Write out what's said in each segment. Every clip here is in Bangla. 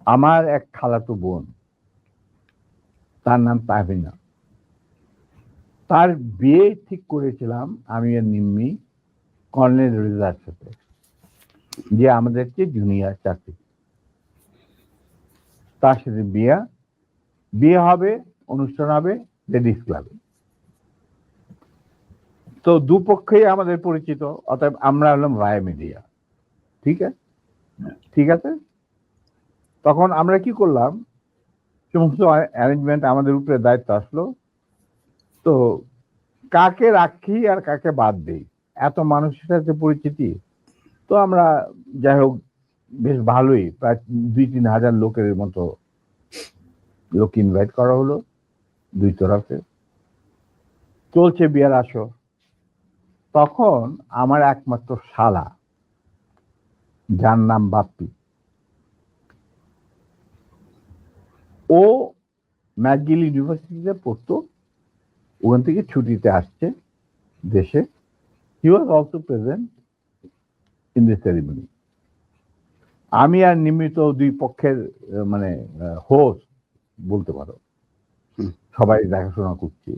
আমার এক খালাতো বোন, তার নাম তাহমিনা। তার বিয়ে ঠিক করেছিলাম আমি আর নিম্মি কর্নেল রেজার সাথে, যে আমাদের চেয়ে জুনিয়র চাকরি। তার সাথে বিয়ে হবে, অনুষ্ঠান হবে লেডিস ক্লাবে। তো দুপক্ষেই আমাদের পরিচিত, অতএব আমরা হলাম ভায়া মিডিয়া। ঠিক আছে, ঠিক আছে। তখন আমরা কি করলাম, সমস্ত অ্যারেঞ্জমেন্ট আমাদের উপরে দায়িত্ব আসলো। তো কাকে রাখি আর কাকে বাদ দেই, এত মানুষের সাথে পরিচিতি। তো আমরা যাই হোক বেশ ভালোই, প্রায় 2-3 হাজার লোকের মতো লোক ইনভাইট করা হলো দুই তরফে। চলছে বিয়ার আসর। তখন আমার একমাত্র শালা, যার নাম বাপ্পি, ও ম্যাকগিল ইউনিভার্সিটিতে পড়তো, ওখান থেকে ছুটিতে আসছে দেশে। He was also present in the ceremony. আমি আর নিমিত দুই পক্ষের মানে হোস্ট বলতে পারো, সবাই দেখাশোনা করছি।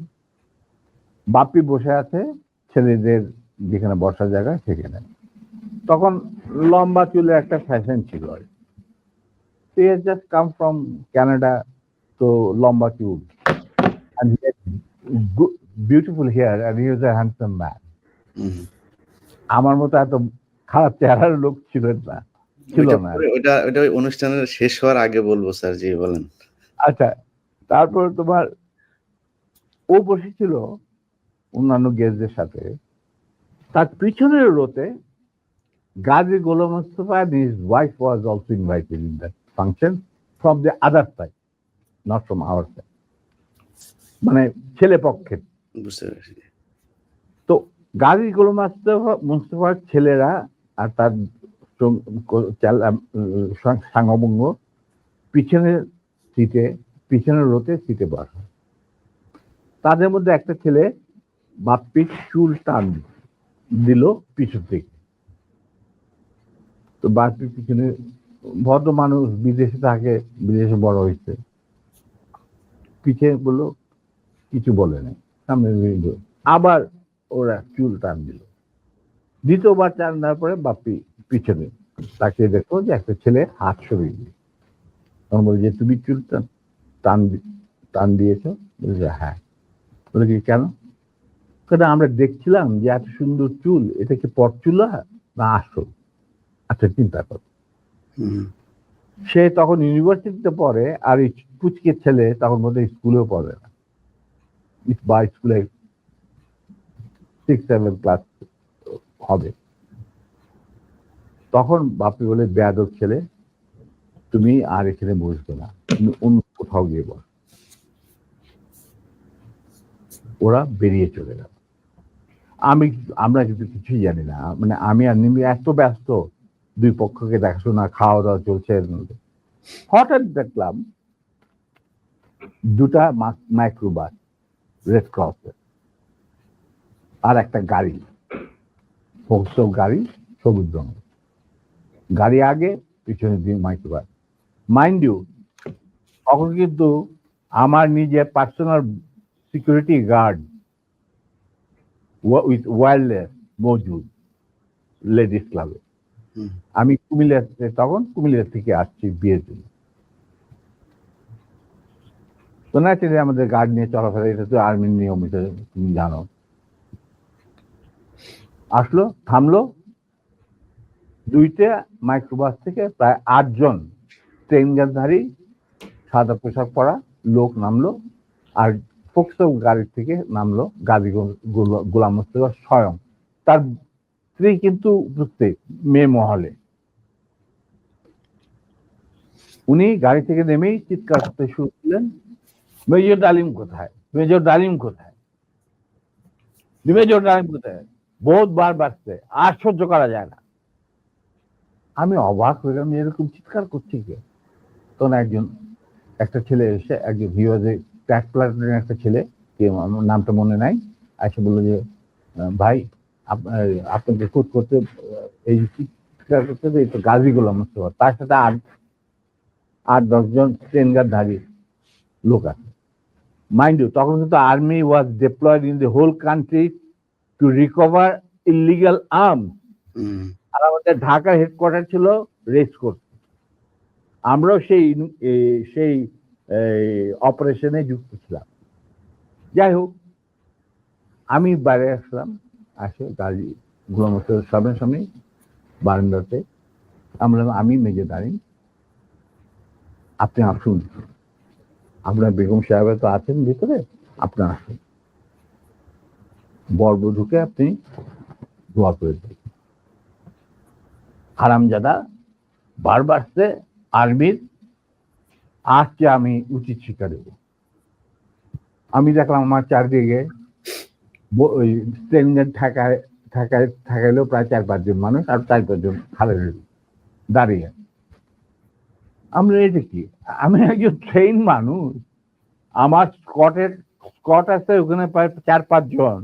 বাপ্পি বসে আছে ছেলেদের যেখানে বসার জায়গা সেখানে। তখন লম্বা চুলের একটা ফ্যাশন ছিল। He has just come from Canada, তো লম্বা চুল, and he had good, beautiful hair, and he was a handsome man. আমার মতো এত খারাপ চেহারার লোক ছিল না। ওটা অনুষ্ঠানের শেষ হওয়ার আগে বলবো স্যার, জি বলেন। আচ্ছা, তারপর তোমার ও বসেছিল অন্যান্য গেস্টদের সাথে। তার পিছনের রোতে গাজী গোলাম Mustafa and his wife was also invited in that function from the other side, not from our side, মানে ছেলে পক্ষের। বুঝতে পেরেছি। তো গাজী গোলাম মুস্তফার ছেলেরা আর তার সাঙ্গবঙ্গ পিছনের সিটে, পিছনের রোতে সিটে বসা। তাদের মধ্যে একটা ছেলে বাপ্পির চুল টান দিল পিছন থেকে। তো বাপ্পির পিছনে, ভদ্র মানুষ, বিদেশে থাকে, বিদেশে বড় হয়েছে, পিছিয়ে বললো, কিছু বলে নাই, সামনে আবার ওরা চুল টান দিল। দ্বিতীয়বার টান দেওয়ার পরে বাপ্পি পিছনে তাকে দেখো যে একটা ছেলে হাত সরিয়ে দিল। তখন বলে যে তুমি চুল টান দিয়েছ? বলে হ্যাঁ। বলে কি কেন? আমরা দেখছিলাম যে এত সুন্দর চুল, এটা কি পট চুল না আসল? আচ্ছা চিন্তা কর। সে তখন ইউনিভার্সিটিতে পড়ে, আর এই পুচকে ছেলে তখন বোধ হয় স্কুলেও পড়ে না, বা স্কুলে 6-7 ক্লাস হবে। তখন বাপি বলে, বেয়াদব ছেলে, তুমি আর এখানে বসবে না, তুমি অন্য কোথাও গিয়ে বস। ওরা বেরিয়ে চলে গেল। আমরা কিন্তু কিছুই জানি না, মানে আমি আর নিমি এত ব্যস্ত, দুই পক্ষকে দেখাশোনা, খাওয়া দাওয়া চলছে। হঠাৎ দেখলাম দুটা মাইক্রোবাস, রেড ক্রসের, আর একটা গাড়ি, গাড়ি, সবুজ রঙের গাড়ি আগে, পিছনে দিয়ে মাইক্রোবাস। মাইন্ড ইউ, তখন কিন্তু আমার নিজের personal security guard with wireless মজুদ লেডিস ক্লাবে। আমি কুমিল্লা থেকে আসছি বিয়ের জন্য। তো ন্যাচারালি আমাদের গার্ড নিয়ে চলাফেরা, এটা তো আর্মির নিয়ম, এটা তুমি জানো। আসলো, থামলো, দুইটা মাইক্রোবাস থেকে প্রায় 8 জন ট্রেনগারধারী সাদা পোশাক পরা লোক নামলো, আর ফোকসো গাড়ির থেকে নামলো গাজী গোলাম মুস্তফা স্বয়ং। তার স্ত্রী কিন্তু উপস্থিত মেয়ে মহলে। উনি গাড়ি থেকে নেমেই চিৎকার করতে শুরু করলেন, মেজর ডালিম কোথায়, মেজর ডালিম কোথায়, মেজর ডালিম কোথায়? বহুতবার বাড়ছে, আর সহ্য করা যায় না। আমি অবাক হইলাম, এরকম চিৎকার করছি কে? তখন একটা ছেলে এসে, একজন হিওয়াজে ট্র্যাক প্লাটুনের একটা ছেলে, আমার নামটা মনে নাই, এসে বললো যে ভাই আপনাকে কোট করতে, এই চিৎকার করতে এই তো গাজী গোলাম মুস্তফা, তার সাথে 8-10 ট্রেনগারধারী লোক আছে। মাইন্ড ইউ, তখন কিন্তু army was deployed in the whole country to recover illegal arms. আর আমাদের ঢাকার হেডকোয়ার্টার ছিল রেস কোর্স। আমরাও সেই অপারেশনে যুক্ত ছিলাম। যাই হোক, আমি বাইরে আসলাম, আসে গাড়ি গোলাম মোস্তফার সামনাসামনি বারান্দাতে। আমি মেজে দাঁড়িয়ে, আপনি আসুন, আপনার বেগম সাহেব তো আছেন ভিতরে, আপনি আসুন, বরবধূকে আপনি দোয়া করে দিন। হারামজাদা বারবার সে আর্মির আজকে আমি উচিত শিক্ষা দেব। আমি দেখলাম আমার চারদিকে ওই ট্রেনের ঠেকাইলেও প্রায় 4-5 জন মানুষ, আর 4-5 জন খালের দাঁড়িয়ে। আমরা এটা কি, আমি একজন ট্রেন মানুষ, আমার স্কট আছে ওখানে প্রায় 4-5 জন,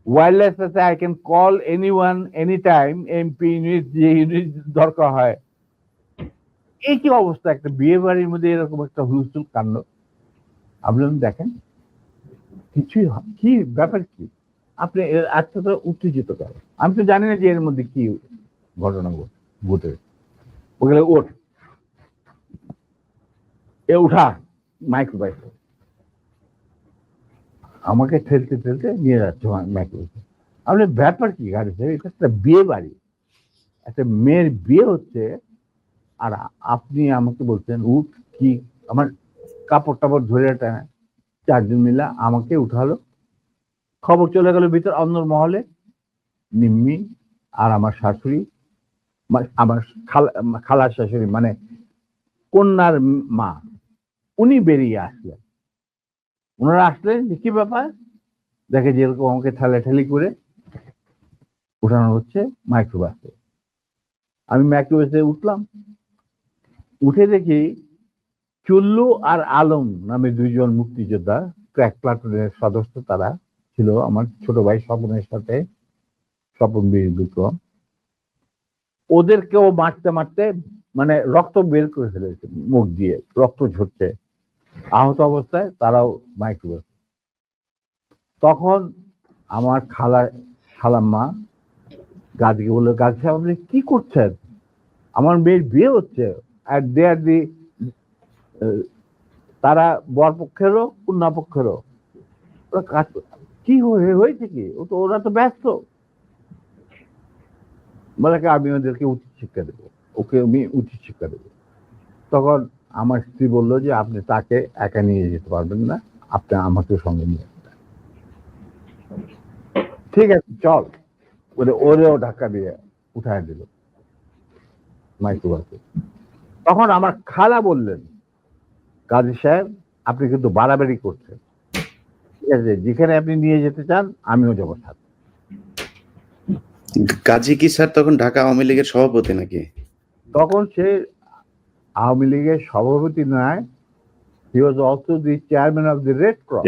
ওয়্যারলেস আছে, I can call anyone any time, MP unit, যে ইউনিট দরকার হয়। এই কি অবস্থা, একটা বিয়ে বাড়ির মধ্যে এরকম একটা হুলস্থুল কাণ্ড। আপনি দেখেন কিছুই কি ব্যাপার, কি আপনি আজকে তো উত্তেজিত করেন। আমি তো জানি না যে এর মধ্যে কি ঘটনা ঘটে। ওগুলো ওঠ, এ উঠা, মাইক্রোবাইস আমাকে ঠেলতে ঠেলতে নিয়ে যাচ্ছে মাইক্রোবাইস। আপনি ব্যাপার কি গাড়িতে, এটা একটা বিয়ে বাড়ি, একটা মেয়ের বিয়ে হচ্ছে, আর আপনি আমাকে বলছেন উঠ। কি আমার কাপড় টাপড় ধরে টানা 4 জন মিলা আমাকে উঠালো। খবর চলে গেল ভিতর অন্য মহলে। নিম্মি আর আমার শাশুড়ি, আমার খালার শাশুড়ি মানে কন্যার মা, উনি বেরিয়ে আসলেন। ওনারা আসলেন যে কি ব্যাপার, দেখে যেরকম আমাকে ঠেলাঠেলি করে উঠানো হচ্ছে মাইক্রোবাসে। আমি মাইক্রোবাসে উঠলাম, উঠে দেখি চুল্লু আর আলম নামে 2 জন মুক্তিযোদ্ধা, ক্র্যাক প্লাটুনের সদস্য, তারা ছিল আমার ছোট ভাই স্বপনের সাথে, স্বপন বীর বিক্রম। ওদেরকেও মারতে মারতে মানে রক্ত বের করে ফেলেছে, মুখ দিয়ে রক্ত ঝরছে, আহত অবস্থায় তারাও মাইক্রোবাস। তখন আমার খালাম্মা গাজীকে বললো, গাজী সাহেব আপনি কি করছেন, আমার মেয়ের বিয়ে হচ্ছে, আর দে আর দি, তারা বর পক্ষেরও কন্যা পক্ষেরও। ওরা কাজ কি হয়েছে কি, ওরা তো ব্যস্ত। বলে আমি ওদেরকে উচিত শিক্ষা দেবো, ওকে আমি উচিত শিক্ষা দেবো। তখন আমার স্ত্রী বললো যে আপনি তাকে একা নিয়ে যেতে পারবেন না, আপনি আমাকে সঙ্গে নিয়ে আসবেন। ঠিক আছে চল বলে ওরেও ধাক্কা দিয়ে উঠায় দিল মাইক্রোবাসে। তখন আমার খালা বললেন, কাজী সাহেব আপনি কিন্তু বাড়াবাড়ি করছেন, ঠিক আছে, যেখানে আপনি নিয়ে যেতে চান আমিও যাবো সাথে। কাজী কি স্যার তখন ঢাকা আওয়ামী লীগের সভাপতি নাকি? তখন সে আওয়ামী লীগের সভাপতি নয়, he was also the chairman of the red cross.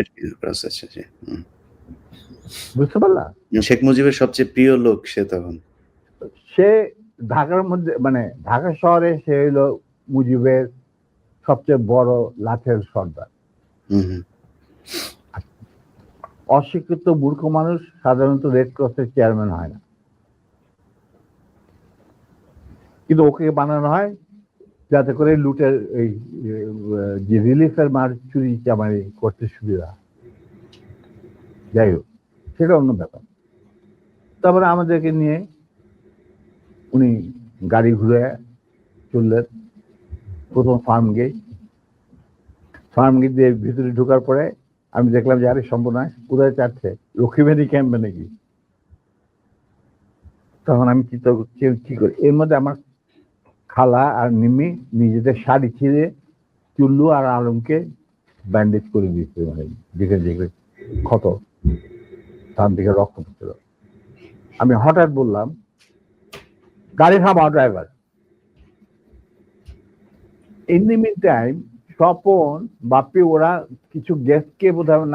বুঝতে পারলা? শেখ মুজিবের সবচেয়ে প্রিয় লোক সে তখন। সে ঢাকার মধ্যে মানে ঢাকা শহরে সে হলো মুজিবের সবচেয়ে বড় লাঠের সর্দার। অশিক্ষিত মূর্খ মানুষ সাধারণত রেড ক্রসের চেয়ারম্যান হয় না, কিন্তু ওকে বানানো হয় যাতে করে লুটের এই যে রিলিফের মার চুরি চামারি করতে সুবিধা। যাই হোক, সেটা অন্য ব্যাপার। তারপরে আমাদেরকে নিয়ে উনি গাড়ি ঘুরে চললেন প্রথম ফার্ম গেট দিয়ে ভিতরে ঢোকার পরে আমি দেখলাম যে আরে সম্পূর্ণ কোথায় চাচ্ছে, লক্ষ্মীবাড়ি ক্যাম্পে নাকি। তখন আমি কি করি, এর মধ্যে আমার খালা আর নিম্মি নিজেদের শাড়ি ছিঁড়ে চুল্লু আর আলমকে ব্যান্ডেজ করে দিয়েছে, মানে যেখানে ক্ষত, তার দিকে রক্ত পড়ছিল। আমি হঠাৎ বললাম, গাড়ি থামাও driver. In the meantime Swapan Bappi ওরা কিছু গেস্টকে বোধহয়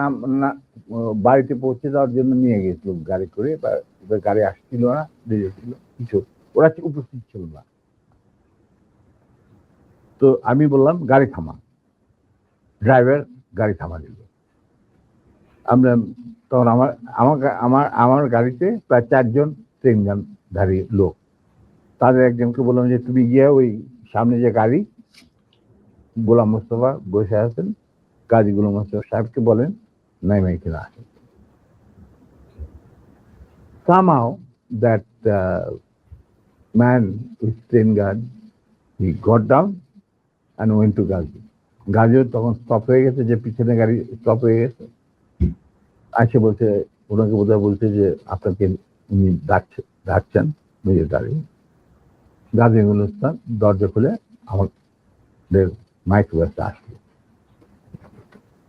বাড়িতে পৌঁছে দেওয়ার জন্য নিয়ে গেছিল গাড়ি করে, বা ওদের গাড়ি আসছিল না, কিছু ওরা উপস্থিত ছিল না। তো আমি বললাম গাড়ি থামা, ড্রাইভার গাড়ি থামা দিল। আমরা তখন আমার গাড়িতে প্রায় 4 জন ট্রেন গানধারী লোক। তাদের একজনকে বললাম যে তুমি গিয়ে ওই সামনে যে গাড়ি গোলাম মোস্তফা বসে আছেন, গাজী গোলাম মোস্তফা সাহেবকে বলেন নাইমা এখানে আসেন। Somehow that man with train guard, he got down and went to Gazi. গাজীও তখন স্টপ হয়ে গেছে, যে পিছনে গাড়ি স্টপ হয়ে গেছে। আসে বলছে, ওনাকে বোধহয় বলছে যে আপনাকে উনি ডাকছেন নিজের গাড়ি। গাজী গুলস্তান দরজা খুলে আমাদের মাইক্রোবাসে আসলো।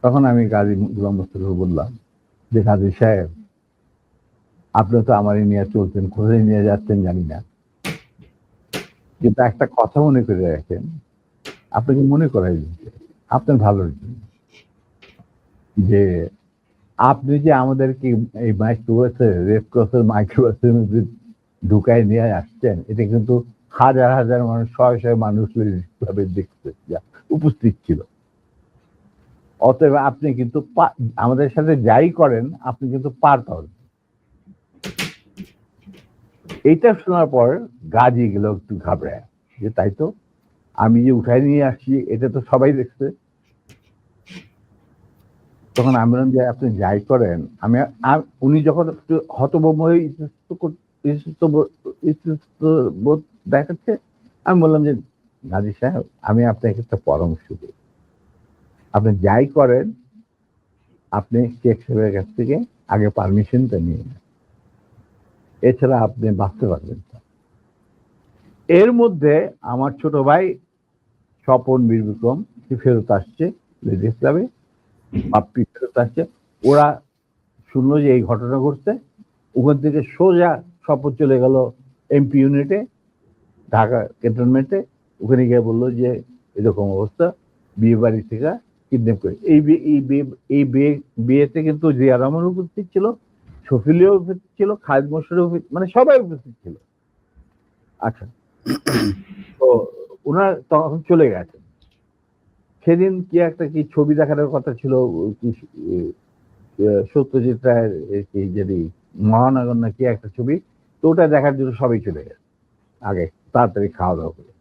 তখন আমি গাজী গোলাম মোস্তফাকে বললাম যে গাজী সাহেব, আপনি তো আমারই নিয়ে চলছেন, কোথায় নিয়ে যাচ্ছেন জানি না, কিন্তু একটা কথা মনে করে রাখেন, আপনাকে মনে করাই দিচ্ছে আপনার ভালোর জন্য, যে আপনি যে আমাদেরকে এই মাইক্রোবাসে রেড ক্রসের মাইক্রোবাসের মধ্যে ঢুকায় নিয়ে আসছেন, এটা কিন্তু হাজার হাজার মানুষ, শয়ে শয়ে মানুষ দেখতে উপস্থিত ছিল। অতএব আপনি কিন্তু আমাদের সাথে যাই করেন আপনি কিন্তু পার পাবেন। এইটা শোনার পর গাজী গেল একটু ঘাবড়ায়, যে তাই তো, আমি যে উঠাই নিয়ে আসছি এটা তো সবাই দেখছে। তখন আমি বললাম যে আপনি যাই করেন, উনি যখন একটু হতভম্ব হয়ে বোধ দেখাচ্ছে, আমি বললাম যে গাজী সাহেব, আমি আপনাকে একটা পরামর্শ দিই, আপনি যাই করেন আপনি শেখ সাহেবের কাছ থেকে আগে পারমিশনটা নিয়ে নেন, এছাড়া আপনি বাঁচতে পারবেন না। এর মধ্যে আমার ছোট ভাই স্বপন বীর বিক্রম ফেরত আসছে লেডিস ক্লাবে, বাপ্পি ফেরত আসছে। ওরা শুনলো যে এই ঘটনা ঘটছে, ওখান থেকে সোজা স্বপন চলে গেল এমপি ইউনিটে, ঢাকা ক্যান্টনমেন্টে। ওখানে গিয়ে বললো যে এরকম অবস্থা, বিয়ে বাড়ি থেকে কিডন্যাপ করে। এই বিয়েতে কিন্তু জিয়া রহমান উপস্থিত ছিল, শফিলিও উপস্থিত ছিল, খালেদ মোশাররফ, মানে সবাই উপস্থিত ছিল। আচ্ছা, তো ওনারা তখন চলে গেছেন। সেদিন কি ছবি দেখানোর কথা ছিল, সত্যজিৎ রায়ের যদি মহানগর না কি একটা ছবি, তো ওটা দেখার জন্য সবাই চলে গেছে আগে তাড়াতাড়ি খাওয়া দাওয়া করে।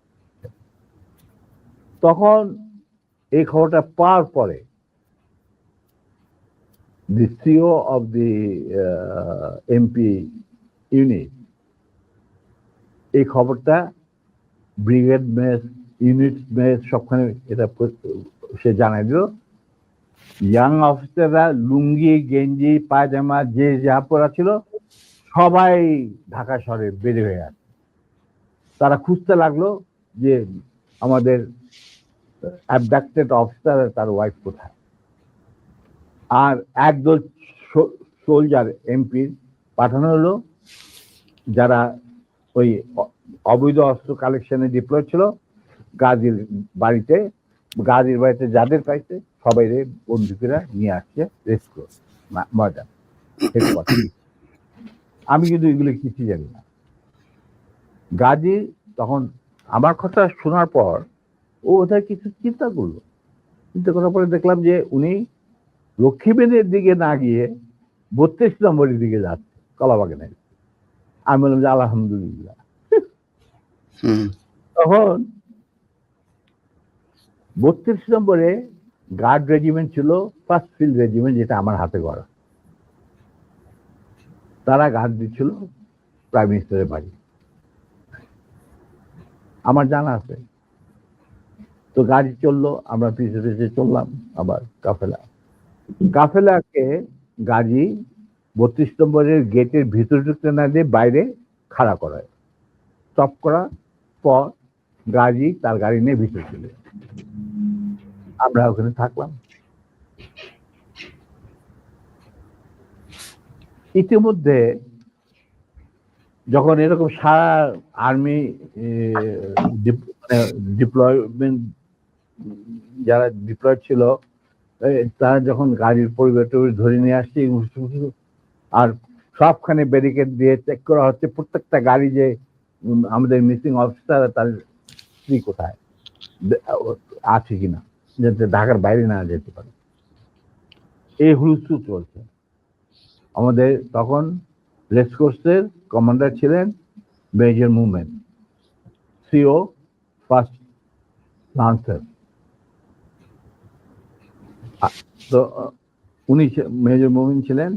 তখন এই খবরটা পাওয়ার পরে the CEO of the MP unit এই খবরটা ব্রিগেড মেস, ইউনিট মেস সবখানে এটা সে জানাই দিল। ইয়াং অফিসাররা লুঙ্গি গেঞ্জি পায়জামা যে যা পরা ছিল সবাই ঢাকা শহরে বেড়ে হয়ে আছে। তারা খুঁজতে লাগলো যে আমাদের অ্যাবডাক্টেড অফিসার তার ওয়াইফ কোথায়। আর একদল সোলজার এমপি পাঠানো হলো, যারা ওই অবৈধ অস্ত্র কালেকশনে ডিপ্লয় ছিল গাজীর বাড়িতে। গাজীর বাড়িতে যাদের পাইছে সবাই বন্দুকেরা নিয়ে আসছে রেস্কিউ ময়দান। আমি কিন্তু এগুলো কিছু জানি না। গাজী তখন আমার কথা শোনার পর ও ওদের কিছু চিন্তা করলো, চিন্তা করার পরে দেখলাম যে উনি লক্ষ্মীবেনের দিকে না গিয়ে 32 নম্বরের দিকে যাচ্ছে কলাবাগানের। আমি বললাম যে আলহামদুলিল্লাহ। তখন 32 নম্বরে গার্ড রেজিমেন্ট ছিল, ফার্স্ট ফিল্ড রেজিমেন্ট, যেটা আমার হাতে গড়া। তারা গার্ড দিচ্ছিল প্রাইম মিনিস্টারের বাড়ি, আমার জানা আছে। তো গাড়ি চললো, আমরা পিছিয়ে পিছিয়ে চললাম। আবার কাফেলাকে গাজী 32 নম্বরের গেটের ভিতরে ঢুকতে না দিয়ে বাইরে খাড়া করায়। স্টপ করার পর গাজী তার গাড়ি নিয়ে ভিতরে চলে, আমরা ওখানে থাকলাম। ইতিমধ্যে যখন এরকম সারা আর্মি ডিপ্লয়মেন্ট যারা ডিপ্লয়েড ছিল তারা যখন গাড়ির পরিবার ধরে নিয়ে আসছে, আর সবখানে ব্যারিকেড দিয়ে চেক করা হচ্ছে প্রত্যেকটা গাড়ি যে আমাদের মিসিং অফিসার তার স্ত্রী কোথায়। আছে কিনা, যাতে ঢাকার বাইরে না যেতে পারে। এই হুলস্থুল চলছে। আমাদের তখন রেসকোর্সের কমান্ডার ছিলেন major movement, CO first lancer. তো উনি মেজর মুভমেন্ট ছিলেন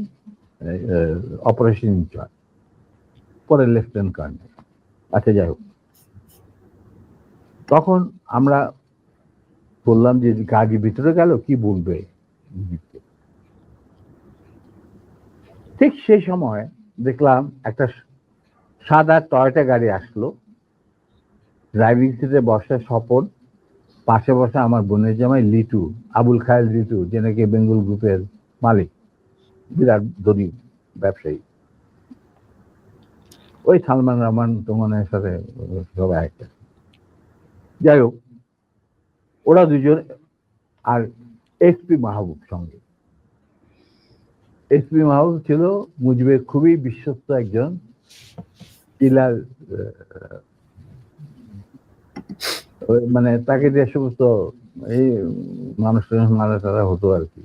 অপারেশন ইনচার্জ, পরে লেফটেন্যান্ট কর্নেল। আচ্ছা, যাই হোক, তখন আমরা বললাম যে গাড়ি ভিতরে গেল, কি বলবে। ঠিক সেই সময় দেখলাম একটা সাদা টয়টা গাড়ি আসলো, ড্রাইভিং সিটে বসে স্বপন, পাশে বসে আমার বোনের জামাই লিটু, আবুল খায়ের লিটু, যে নাকি বেঙ্গল গ্রুপের মালিক, বিরাট ধনী ব্যবসায়ী। ওই সালমান রহমান তোমানের সাথে সবাই একটা। যাই হোক, ওরা দুজন, আর এসপি মাহবুব সঙ্গে। এসপি মাহবুব ছিল মুজিবের খুবই বিশ্বস্ত একজন কিলার, মানে তাকে যে সমস্ত এই মানুষ মারা টারা হতো আর কি।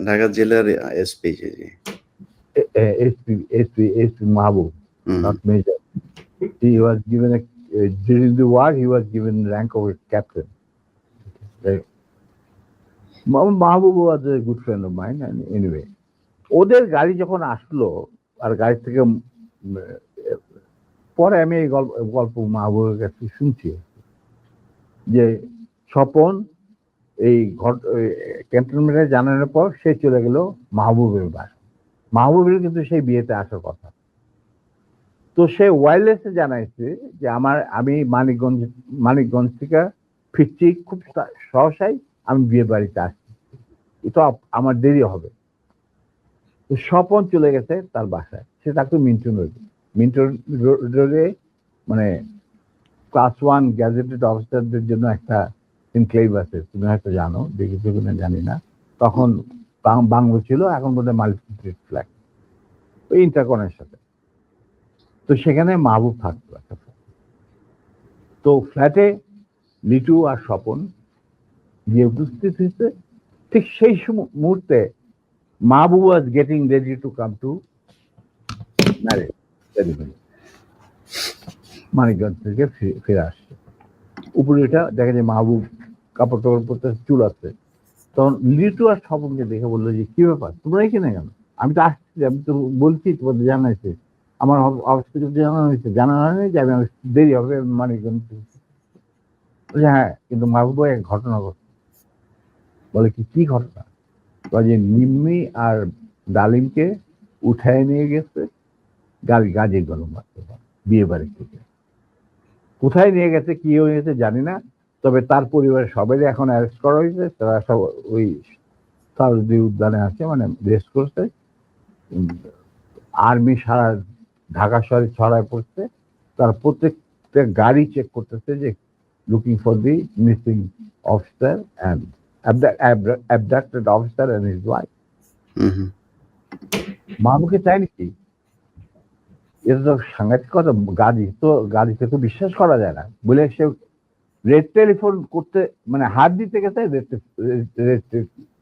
ঢাকা জেলার SP. SP Mahbub, not major. He was given during the war he was given rank of a captain. Mahbub was a good friend of mine, and anyway, ওদের গাড়ি যখন আসলো, আর গাড়ি থেকে পরে আমি এই গল্প মাহবুবের কাছে শুনছি যে স্বপন এই ক্যান্টনমেন্টে জানানোর পর সে চলে গেল মাহবুবের বাসা। মাহবুবের কিন্তু সেই বিয়েতে আসার কথা। তো সে ওয়্যারলেসে জানাইছে যে আমি মানিকগঞ্জ থেকে ফিরছি, খুব সহসাই আমি বিয়ে বাড়িতে আসছি, এটা আমার দেরি হবে। তো স্বপন চলে গেছে তার বাসায়, সে থাকতো মিন্টন রোডে, মানে ক্লাস 1 গ্যাজেটেড অফিসারদের জন্য একটা এনক্লেভ আছে, তুমি হয়তো জানো, দেখেছো কিনা জানি না। তখন বাংলো ছিল, এখন বোধহয় মাল্টি ফ্ল্যাট, ওই ইন্টারকনের সাথে। তো সেখানে মাহবুব থাকতো একটা। তো ফ্ল্যাটে লিটু আর স্বপন গিয়ে উপস্থিত হয়েছে। ঠিক সেই মুহূর্তে Mahbub was getting ready to come to marriage ceremony. Manikganj থেকে ফিরে আসছে, উপরে এটা দেখা যায় মাহবুব কাপড় টাপড় পরতে, চুল আছে। তখন লিটু আর স্বপনকে দেখে বললো যে কি ব্যাপার, তোমরা এখানে কেন? আমি তো আসছি, আমি তো বলছি তোমাদের জানাইছে, আমার অফিস থেকে জানানো হয়নি যে আমি দেরি হবে মানিকগঞ্জ। হ্যাঁ, কিন্তু মাহবুব এক ঘটনা ঘটছে। বলে কি ঘটনা? যে নিম্মি আর ডালিমকে উঠায় নিয়ে গেছে গাজী গরম বিয়ে বাড়ি থেকে। কোথায় নিয়ে গেছে, কি হয়েছে জানি না, তবে তার পরিবারের সবাই এখন অ্যারেস্ট করা হয়েছে। তারা সব ওই সারদি উদ্যানে আছে, মানে রেস্ট করছে। আর্মি সারা ঢাকা শহরে ছড়ায় পড়ছে, তার প্রত্যেকটা গাড়ি চেক করতেছে যে looking for the missing officer and abducted officer and his wife. মাহবুবকে চাই নাকি? এটা তো সাংঘাতিক কথা। গাড়িকে তো বিশ্বাস করা যায় না বলে সে রেড টেলিফোন করতে, মানে হাত দিতে গেছে, রেড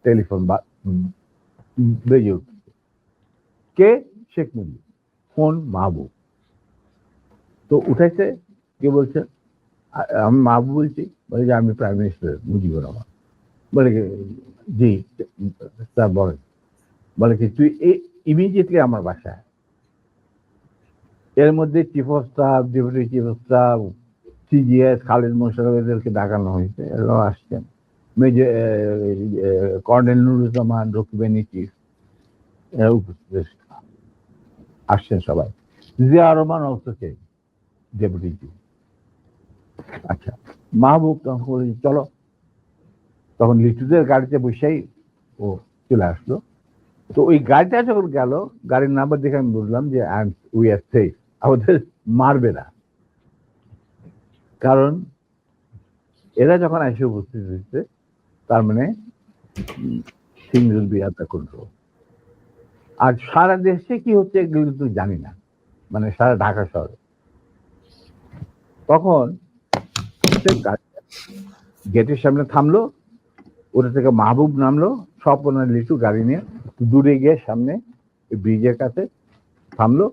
টেলিফোন বেজে উঠছে। কে? শেখ মুজিব। ফোন মাহবুব। তো উঠাইছে, কে বলছে? আমি মাহবুব বলছি। বলে যে আমি প্রাইম মিনিস্টার মুজিবুর রহমান। বলে কি? জি স্যার বলেন। বলে কি তুই ইমিডিয়েটলি আমার বাসায়। এর মধ্যে chief of staff, deputy chief of staff, CGS, Khalid Mosharraf, এদেরকে ডাকানো হয়েছে, এরাও আসছেন। মেজর কর্নেল নুরুজ্জামান, রকিবানী চিফ, এরা উপস্থিত আসছেন সবাই। Zia Rahman also change, deputy chief. আচ্ছা, মাহবুব তখন বলে চলো। তখন লিটুদের গাড়িতে বসেই ও চলে আসলো। তো ওই গাড়িটা যখন গেল, গাড়ির নাম্বার দেখে আমি বুঝলাম যে উই আর সেফ, আমাদের মারবে না। কারণ এরা যখন এসে উপস্থিত হয়েছে, তার মানে things will be under control। আর সারা দেশে কি হচ্ছে এগুলো কিন্তু জানি না, মানে সারা ঢাকা শহরে। তখন গাড়িটা গেটের সামনে থামলো, ওটা থেকে মাহবুব নামলো, সব ওনার লিচু গাড়ি নিয়ে দূরে গিয়ে সামনে ব্রিজের কাছে থামলো,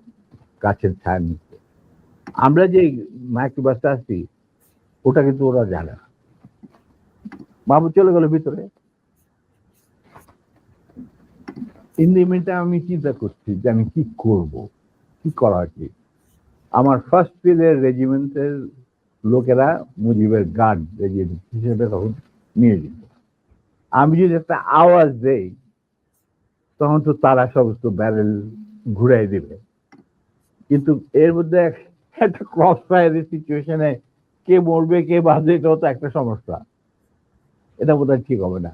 গাছের ছায়া নিচ্ছে। আমরা যে মাইক্রোবাসটা আসছি ওটা কিন্তু ওরা জানে না। মাহবুব চলে গেল ভিতরে। ইন্ডিমিনটা আমি চিন্তা করছি যে আমি কি করব, কি করা কি। আমার ফার্স্ট ফিল্ডের রেজিমেন্টের লোকেরা মুজিবের গার্ড রেজিমেন্ট হিসেবে তখন নিয়োজিত। আমি যদি একটা আওয়াজ দেই তখন তো তারা সমস্ত ব্যারেল ঘুরাই দেবে, কিন্তু এর মধ্যে একটা ক্রস ফায়ারের সিচুয়েশনে কে মরবে কে বাঁচবে এটাও তো একটা সমস্যা। এটা বোধহয় ঠিক হবে না।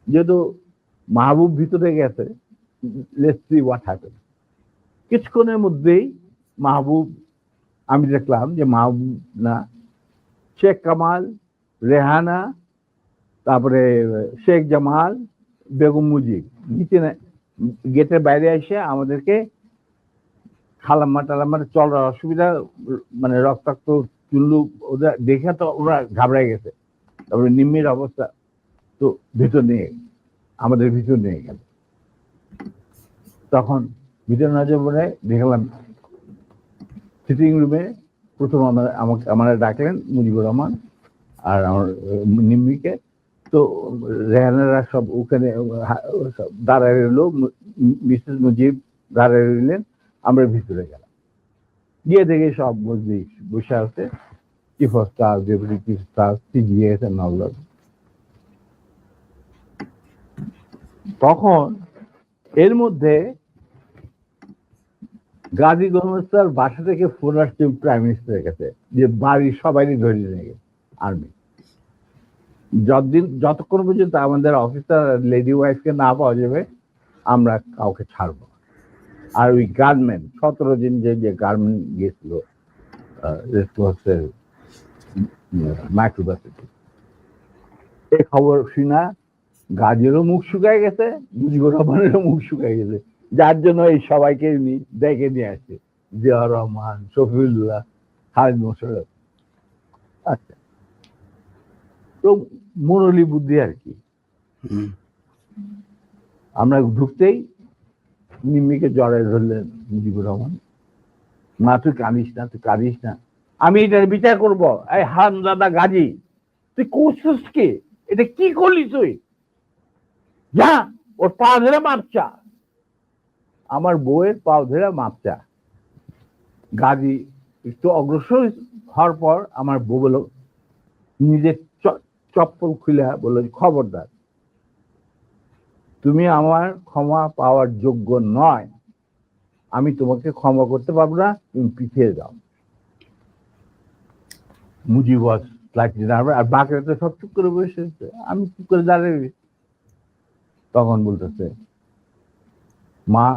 যেহেতু মাহবুব ভিতরে গেছে, লেটস সি হোয়াট হ্যাপেন। কিছুক্ষণের মধ্যেই মাহবুব, আমি দেখলাম যে মাহবুব না, শেখ কামাল, রেহানা, তারপরে শেখ জামাল, বেগম মুজিব নিচে গেটের বাইরে এসে আমাদেরকে খালাম্মা টালাম্মা চলার অসুবিধা, মানে রক্তাক্ত চুল্লু ওদের দেখে তো ওরা ঘাবড়ায় গেছে। তারপরে নিম্মির অবস্থা তো ভিতর নিয়ে আমাদের ভিতর নিয়ে গেল। তখন ভিতর নজর পড়ে দেখলাম সিটিং রুমে প্রথম আমাকে ডাকলেন মুজিবুর রহমান আর আমার নিম্মিকে। তো রেহানারা সব ওখানে দাঁড়ায় রইল, মিসেস মুজিব দাঁড়ায় রইলেন, আমরা ভিতরে গেলাম। গিয়ে দেখে সব মজলিস বসে আছে, chief of staff, deputy chief staff, CGS and all that. তখন এর মধ্যে গাজী গণহত্যার বাসা থেকে ফোন আসছে প্রাইম মিনিস্টারের কাছে যে বাড়ির সবাই ধরে নিয়ে গেছে আর্মি। যতক্ষণ পর্যন্ত আমাদের অফিসার লেডি ওয়াইফকে না পাওয়া যাবে আমরা কাউকে ছাড়ব। আর ওই গার্মেন্ট 17 দিন যে গার্মেন্ট গেছিল রেসকোর্সের মাইক্রোবাসে, এই খবর শুনা গাজীরও মুখ শুকায় গেছে, মুজিবুর রহমানেরও মুখ শুকায় গেছে, যার জন্য এই সবাইকে ডেকে নিয়ে আসছে, জিয়াউর রহমান, শফিউল্লাহ, খালিদ মোশাররফ। আচ্ছা, তো মুরলী বুদ্ধি আর কি। আমরা ঢুকতেই নিম্মিকে জড়ায় ধরলেন মুজিবুর রহমান, মা তুই কাঁদিস না, তুই কাঁদিস না, আমি এটার বিচার করবো। এই হারামজাদা গাজী, তুই করছিস কি? এটা কি করলি তুই? যা ওর পা ধরে মাপচা। আমার বউয়ের পা ধরে মাপচা। গাজী একটু অগ্রসর হওয়ার পর আমার বউ বলল, নিজের চপ্পল খুলে বলল, খবরদার, তুমি আমার ক্ষমা পাওয়ার যোগ্য নয়, আমি তোমাকে ক্ষমা করতে পারবো না, তুমি পিছিয়ে যাও। মুজিব আর বাকিরা তো সব চুপ করে বসে, আমি চুপ করে দাঁড়িয়ে। তখন বলতেছে মা,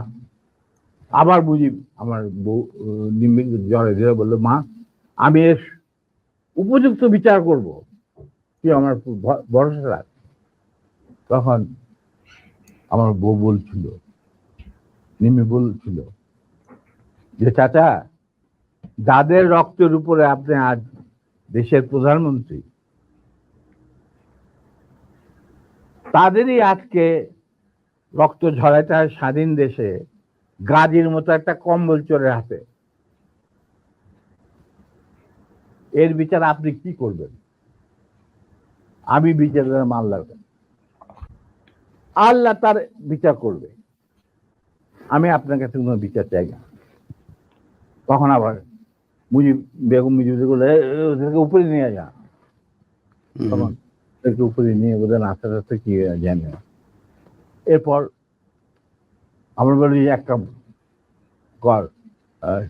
আবার মুজিব আমার বউ জড়ে ধরে বললো, মা আমি এর উপযুক্ত বিচার করব, তুই আমার ভরসা রাখ। তখন আমার বউ বলছিল, নিম্মি বলছিল যে চাচা, যাদের রক্তের উপরে আপনি আজ দেশের প্রধানমন্ত্রী, তাদেরই আজকে রক্ত ঝরাইতে হয় স্বাধীন দেশে গাজীর মতো একটা কম্বল চোরের হাতে। এর বিচার আপনি কি করবেন? আমি বিচার আল্লাহর কাছে, আল্লাহ তার বিচার করবে, আমি আপনার কাছে কোনো বিচার চাই না। তখন আবার বেগম মুজিব ওদেরকে উপরে নিয়ে যা, তখন ওদেরকে উপরে নিয়ে ওদের আস্তে আস্তে কি জানে। এরপর আমরা বলি এক কাম কর,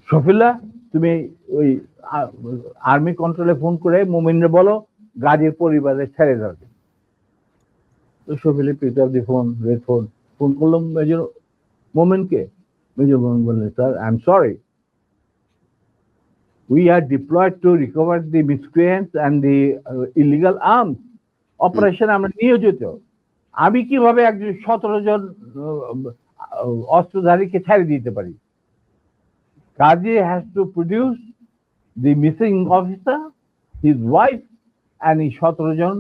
শফিল্লাহ তুমি ওই আর্মি কন্ট্রোলে ফোন করে মোমিনরে বলো গাজীর পরিবারে ছেড়ে যাবে। তো শফিল্লা পিক আপ দি ফোন, রেড ফোন করলাম মেজর মোমেনকে। মেজর মোমেন বললেন, sir I am sorry, we are deployed to recover the miscreants and the illegal arms operation আমরা নিয়োজিত। আমি কিভাবে একজন 17 জন অস্ত্রধারীকে ছেড়ে দিতে পারি? Kazi has to produce the missing officer, his wife and এই 17 জন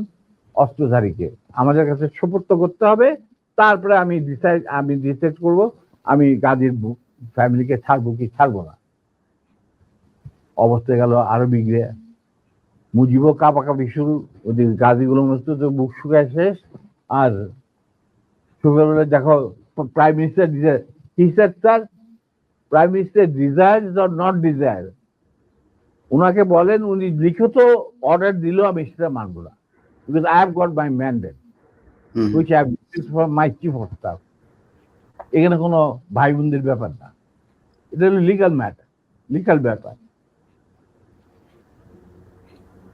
অস্ত্রধারীকে আমাদের কাছে সোপর্দ করতে হবে। তারপরে আমি ডিসাইড করব আমি গাজীর ফ্যামিলিকে ছাড়বো কি ছাড়বো না। অবস্থা গেল আরো বিগড়ে, মুজিবও কাঁপাকাঁপি শুরু, ওদের গাজীগুলো মতো তো বুক শুকায় শেষ। আর সকালবেলা দেখো prime minister sir prime minister desires or not desire, ওনাকে বলেন উনি লিখিত অর্ডার দিলেও আমি সেটা মানবো না, because I have got my mandate which I have from my chief of staff. এখানে কোনো ভাই বোনদের ব্যাপার না, এটা হলো লিগাল ম্যাটার, লিগাল ব্যাপার।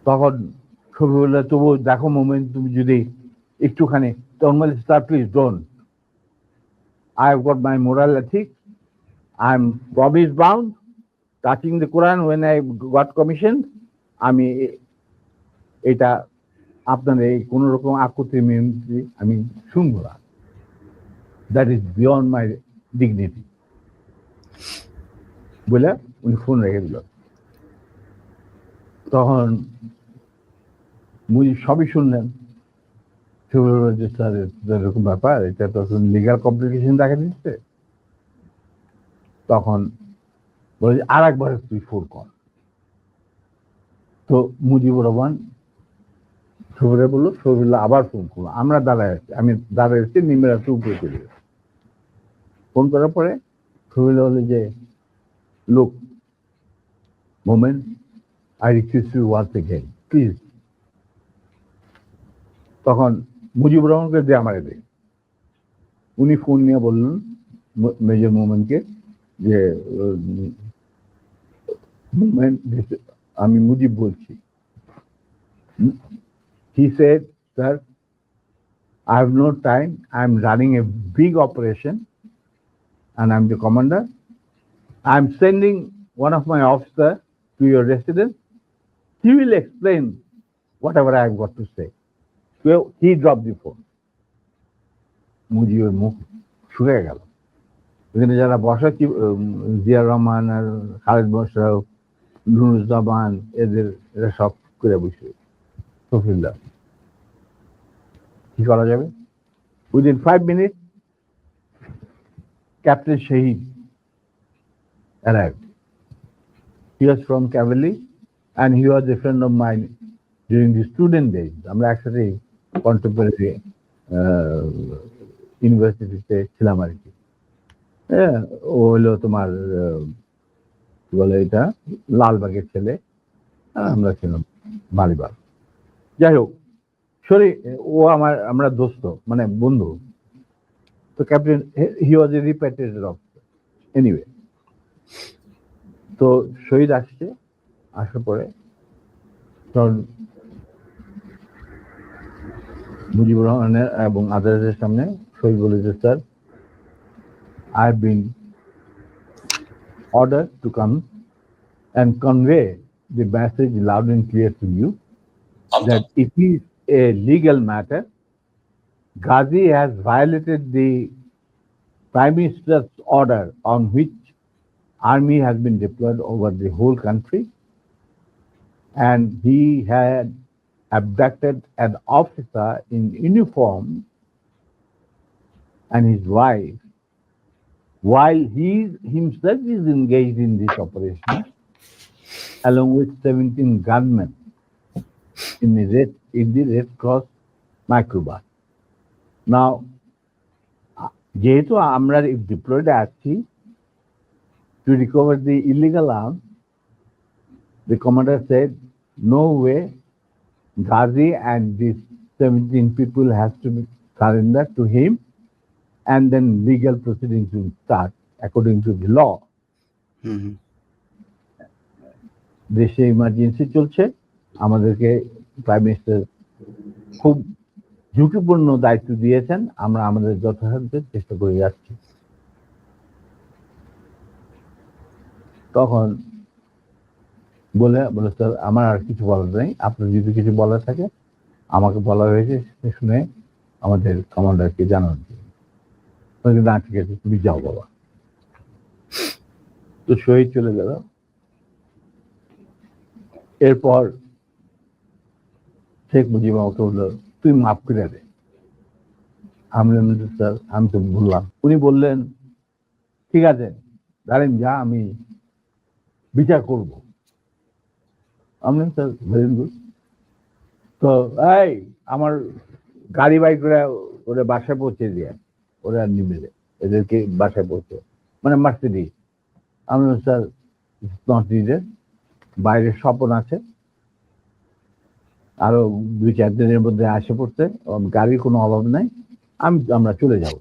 তখন ছবি বললে তবু দেখো মোমেন্ট, তুমি যদি একটুখানি তখন sir please don't, I have got my moral ethics, I am promise bound, touching the Quran when I got commissioned, আমি এটা আপনার এই কোন রকম আকুতি মিনতি আমি শুনবো না, that is beyond my dignity বলে উনি ফোন রেখে দিল। তখন মুজিব সবই শুনলেন, এরকম ব্যাপার, এটা তো লিগাল কমপ্লিকেশন দেখা দিচ্ছে। তখন বলে আর একবার তুই ফোন কর। তো মুজিবুর রহমান শহীদুল্লাহ বললো, শহীদুল্লাহ আবার ফোন করলো, আমরা দাঁড়ায় আছি, আমি দাঁড়ায় আছি, নিমের একটু উপরে চলে গেছে। ফোন করার পরে শহীদুল্লাহ বলে যে লোক moment, I request you once again please. তখন মুজিবুর রহমানকে দিয়ে আমারে দেয়, উনি ফোন নিয়ে বললেন মেজর মোমেন্টকে যে মোমেন্ট আমি মুজিব বলছি। He said, sir, I have no time, I am running a big operation and I am the commander. I am sending one of my officers to your residence. He will explain whatever I have got to say. So he dropped the phone. মুজিবের মুখ শুকিয়ে গেল। এখানে যারা বসা জিয়া রহমান আর খালেদ মোশাররফ, নুরুজ্জামান, এরা সব করে বসে সফিউল্লাহ কি করা যাবে। Within 5 minutes Captain Shahid arrived. He was from cavalry and he was a friend of mine during the student days. আমরা একসাথে কন্টেম্পোরারি ইউনিভার্সিটিতে ছিলাম আর কি। হ্যাঁ, ও হলো তোমার কি বলে এটা লালবাগের ছেলে, আমরা ছিলাম মালিবাগ। যাই হোক, সরি, ও আমরা দোস্ত মানে বন্ধু। তো captain he was a repatriated officer anyway. তো শহীদ আসছে, আসার পরে তখন মুজিবুর রহমানের এবং আদালতের সামনে শহীদ বলেছে, sir I have been ordered to come and convey the message loud and clear to you that it is a legal matter. Ghazi has violated the Prime Minister's order on which army has been deployed over the whole country, and he had abducted an officer in uniform and his wife while he himself is engaged in this operation along with 17 gunmen in the Red Cross microbus. Now, যেহেতু আমরা ডিপ্লয়েড আছি to recover the illegal arms, the commander said, no way, Ghazi and these 17 people has to be surrendered to him, and then legal proceedings will start according to the law. দেশে ইমার্জেন্সি চলছে, আমাদেরকে প্রাইম মিনিস্টার খুব ঝুঁকিপূর্ণ দায়িত্ব দিয়েছেন, আমরা আমাদের যথাসাধ্য চেষ্টা করে যাচ্ছি। তখন বলে স্যার আমার আর কিছু বলার নেই, আপনার যদি কিছু বলার থাকে আমাকে বলা হয়েছে শুনে আমাদের কমান্ডারকে জানান। না ঠিক আছে, তুমি যাও বাবা। তো শহীদ চলে গেল। এরপর শেখ মুজিব আমাকে বললো তুই মাফ করে দে। আমি বললাম, স্যার আমি তো বললাম। উনি বললেন ঠিক আছে দাঁড়েন যা আমি বিচার করব। আমি বললাম, স্যার ভেরি গুড। তো এই আমার গাড়ি বাইক করে ওরা বাসায় পৌঁছে দিয়ে ওরা নিবে এদেরকে বাসায় পৌঁছে মানে মার্সিডিজ। আমি বললাম, স্যার নট নিডেড, বাইরে স্বপন আছে, আরো 2-4 দিনের মধ্যে আসে পড়তে, গাড়ির কোনো অভাব নাই, আমরা চলে যাব,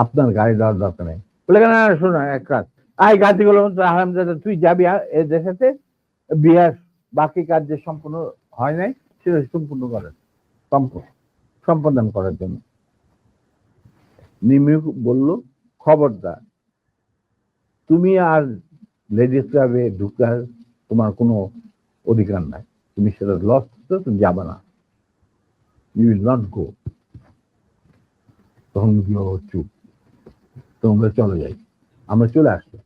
আপনার গাড়ি দেওয়ার দরকার নেই। বলে কেন শোনো এক কাজ, আই গাড়িগুলো আহমদাদা তুই যাবি এদের সাথে বিহার বাকি কাজ যে সম্পূর্ণ হয় নাই সেটা সম্পূর্ণ করার সম্পাদন করার জন্য। নিমি বলল খবরদার তুমি আর লেডিস ক্লাবে ঢুকার তোমার কোনো অধিকার নাই, তুমি সেটা লস তুমি যাবে না, ইউ উইল নট গো। তখন চুপ, তোমরা চলে যাই। আমরা চলে আসলাম।